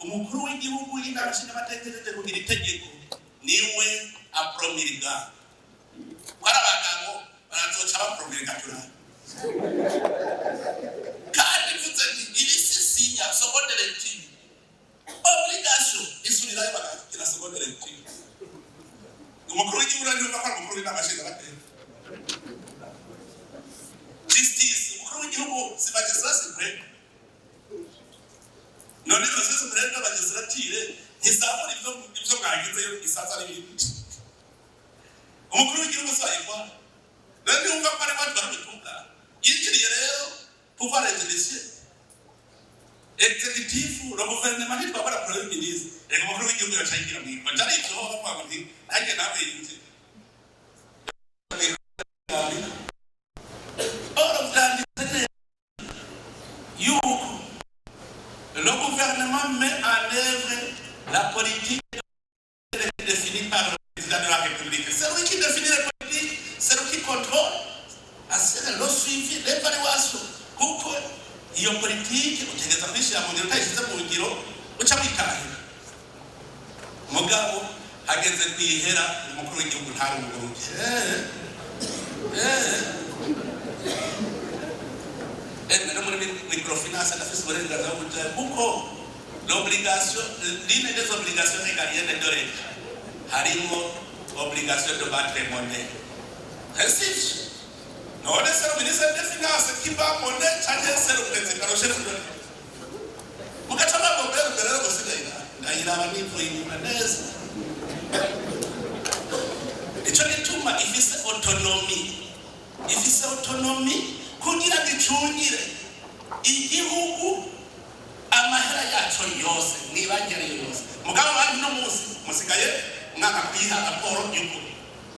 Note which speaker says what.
Speaker 1: umukuru w'igihugu y'inarashina batekereje kugira itegeko niwe apromulga barabagabo barazoca bapromulga turana kandi mvuze nti iri sisinya seconde lecture obligation isunira y'abakira seconde lecture umukuru w'igihugu niwe bakora umukuru w'inarashina batekereje justice umukuru w'igihugu si magistrate supreme none process supreme n'abagistrature ntizabona ibyo mwagizeyo isaza n'ibindi umukuru w'igihugu sayikwa rero yumva ko ari abantu barabitunga yinjiriye rero pouvoir executif le gouvernement ni babara premier ministre et umukuru w'igihugu yacayingira mu iko cyari cyo bavuga ngo nanjye nawe yinjye le gouvernement met en œuvre la politique définie par le président de la République. C'est lui qui définit la politique, c'est lui qui contrôle. C'est le suivi, l'évaluation. Pourquoi il y a une politique, on tient à faire un modèle, c'est un modèle, on tient à faire. Mugabo, hageze kwihera umukuru w'igihugu ntari umuguruke. Microfinance à la fiscalité de beaucoup l'obligation l'une des obligations régaliennes de l'État harimo obligation de patrimoine récif non c'est le ministre des finances qui va monnaie charger c'est le président le chef de l'État mukachama bombero berero gosigaira ndayira abani poinaneza ico gituma ifise autonomie kugira gicungire igihugu amahera yacu yose nibagere yose mugabo bandi no musi musigaye mwaka kwiha raporo y'uko